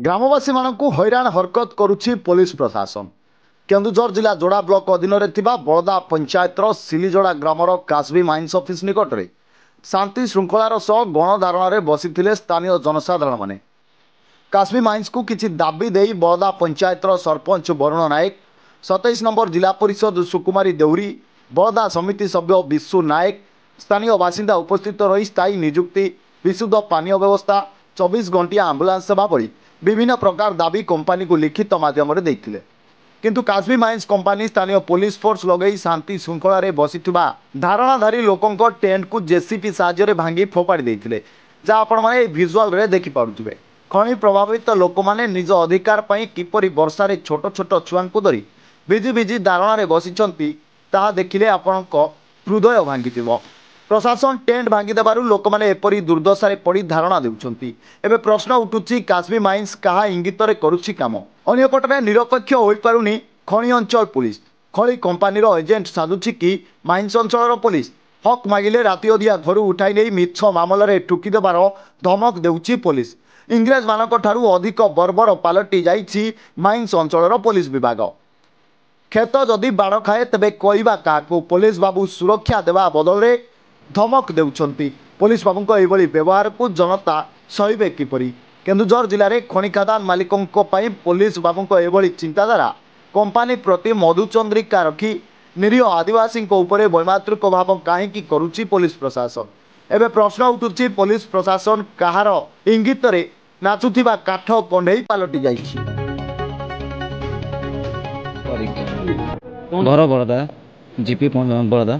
ଗ୍ରାମବାସୀ ମାନଙ୍କୁ ହଇରାଣ ହରକତ କରୁଛି ପୋଲିସ ପ୍ରଶାସନ। କେନ୍ଦୁଝର ଜିଲ୍ଲା ଯୋଡ଼ା ବ୍ଲକ ଅଧୀନରେ ଥିବା ବଳଦା ପଞ୍ଚାୟତର ସିଲିଯୋଡ଼ା ଗ୍ରାମର କାଶ୍ମୀ ମାଇନ୍ସ ଅଫିସ ନିକଟରେ ଶାନ୍ତି ଶୃଙ୍ଖଳାର ସହ ଗଣଧାରଣାରେ ବସିଥିଲେ ସ୍ଥାନୀୟ ଜନସାଧାରଣମାନେ। କାଶ୍ମୀ ମାଇନ୍ସକୁ କିଛି ଦାବି ଦେଇ ବଳଦା ପଞ୍ଚାୟତର ସରପଞ୍ଚ ବରୁଣ ନାୟକ, 27 ନମ୍ବର ଜିଲ୍ଲା ପରିଷଦ ସୁକୁମାରୀ ଦେଉରୀ, ବଳଦା ସମିତି ସଭ୍ୟ ବିଶୁ ନାୟକ, ସ୍ଥାନୀୟ ବାସିନ୍ଦା ଉପସ୍ଥିତ ରହି ସ୍ଥାୟୀ ନିଯୁକ୍ତି, ବିଶୁଦ୍ଧ ପାନୀୟ ବ୍ୟବସ୍ଥା, 24 ଘଣ୍ଟିଆ ଆମ୍ବୁଲାନ୍ସ ସେବା ଭଳି ବିଭିନ୍ନ ପ୍ରକାର ଦାବି କମ୍ପାନୀକୁ ଲିଖିତ ମାଧ୍ୟମରେ ଦେଇଥିଲେ। କିନ୍ତୁ କାଶ୍ମୀ ମାଇନ୍ସ କମ୍ପାନୀ ସ୍ଥାନୀୟ ପୁଲିସ ଫୋର୍ସ ଲଗାଇ ଶାନ୍ତି ଶୃଙ୍ଖଳାରେ ବସିଥିବା ଧାରଣାଧାରୀ ଲୋକଙ୍କ ଟେଣ୍ଟକୁ ଜେସିପି ସାହାଯ୍ୟରେ ଭାଙ୍ଗି ଫୋପାଡ଼ି ଦେଇଥିଲେ, ଯାହା ଆପଣମାନେ ଏହି ଭିଜୁଆଲରେ ଦେଖିପାରୁଥିବେ। ଖଣି ପ୍ରଭାବିତ ଲୋକମାନେ ନିଜ ଅଧିକାର ପାଇଁ କିପରି ବର୍ଷାରେ ଛୋଟ ଛୋଟ ଛୁଆଙ୍କୁ ଧରି ଭିଜି ଭିଜି ଧାରଣାରେ ବସିଛନ୍ତି ତାହା ଦେଖିଲେ ଆପଣଙ୍କ ହୃଦୟ ଭାଙ୍ଗିଯିବ। ପ୍ରଶାସନ ଟେଣ୍ଟ ଭାଙ୍ଗିଦେବାରୁ ଲୋକମାନେ ଏପରି ଦୁର୍ଦ୍ଦଶାରେ ପଡ଼ି ଧାରଣା ଦେଉଛନ୍ତି। ଏବେ ପ୍ରଶ୍ନ ଉଠୁଛି, କାଶ୍ମୀ ମାଇନ୍ସ କାହା ଇଙ୍ଗିତରେ କରୁଛି କାମ? ଅନ୍ୟପଟରେ ନିରପେକ୍ଷ ହୋଇପାରୁନି ଖଣି ଅଞ୍ଚଳ ପୁଲିସ। ଖଣି କମ୍ପାନୀର ଏଜେଣ୍ଟ ସାଜୁଛି କି ମାଇନ୍ସ ଅଞ୍ଚଳର ପୁଲିସ? ହକ୍ ମାଗିଲେ ରାତି ଅଧିଆ ଘରୁ ଉଠାଇ ନେଇ ମିଛ ମାମଲାରେ ଠୁକି ଦେବାର ଧମକ ଦେଉଛି ପୁଲିସ। ଇଂରେଜମାନଙ୍କ ଠାରୁ ଅଧିକ ବର୍ବର ପାଲଟି ଯାଇଛି ମାଇନ୍ସ ଅଞ୍ଚଳର ପୁଲିସ ବିଭାଗ। କ୍ଷେତ ଯଦି ବାଡ଼ ଖାଏ ତେବେ କହିବା କାହାକୁ? ପୋଲିସ ବାବୁ ସୁରକ୍ଷା ଦେବା ବଦଳରେ ଧମକ ଦେଉଛନ୍ତି। ପୋଲିସ ବାବୁଙ୍କ ଏଭଳି ବ୍ୟବହାରକୁ ଜନତା ସହିବେ କିପରି? କେନ୍ଦୁଝର ଜିଲ୍ଲାରେ ଖଣି ଖାଦାନ ମାଲିକଙ୍କ ପାଇଁ ପୋଲିସ ବାବୁଙ୍କ ଏଭଳି ଚିନ୍ତାଧାରା କମ୍ପାନୀ ପ୍ରତି ମଧୁଚନ୍ଦ୍ରିକା ରଖି ନିରୀହ ଆଦିବାସୀଙ୍କ ଉପରେ ବୈମାତୃକ ଭାବ କାହିଁକି କରୁଛି ପୋଲିସ ପ୍ରଶାସନ? ଏବେ ପ୍ରଶ୍ନ ଉଠୁଛି, ପୋଲିସ ପ୍ରଶାସନ କାହାର ଇଙ୍ଗିତରେ ନାଚୁଥିବା କାଠ କଣ୍ଢେଇ ପାଲଟି ଯାଇଛି? घर बड़दा जीपी बड़दा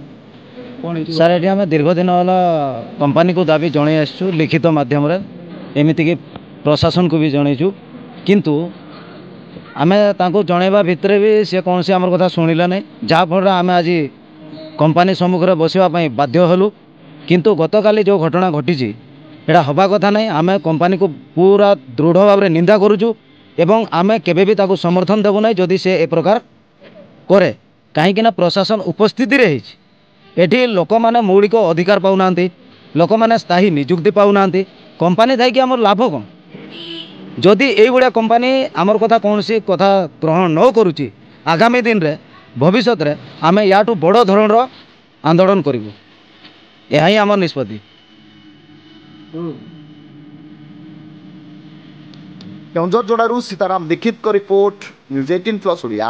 सर ये आम दीर्घ दिन है कंपनी को दाबी जन आसु लिखित मध्यम एमतीक प्रशासन को भी जनईचु किंतु आम जनवा भितर भी सी कौन सी आम कथा शुणिला नहीं, जहाँफल आम आज कंपनी सम्मुखें बसवाई बाध्य हलु। किंतु गतकाली जो घटना घटी एटा हवा कथा नहीं। आम कंपनी को पूरा दृढ़ भाव में निंदा करुचु एवं आम केबे भी ताकू समर्थन देबु नहीं जदि से ए प्रकार करे। कहीं प्रशासन उपस्थिति एठी लोक मैंने मौलिक अधिकार पाऊना, लोक मैंने स्थायी निजुक्ति पाऊना, कंपनी थी आम लाभ कौन? जदि ये कंपनी आमर कथा कौन सी कथा ग्रहण न करुच्ची आगामी दिन रे भविष्य रे आम या बड़ धरण आंदोलन करूँ। यह ही आम निष्पत्ति। केन्दुझर जोड़ारू सीताराम दीक्षित रिपोर्ट, न्यूज 18+ ओडिया।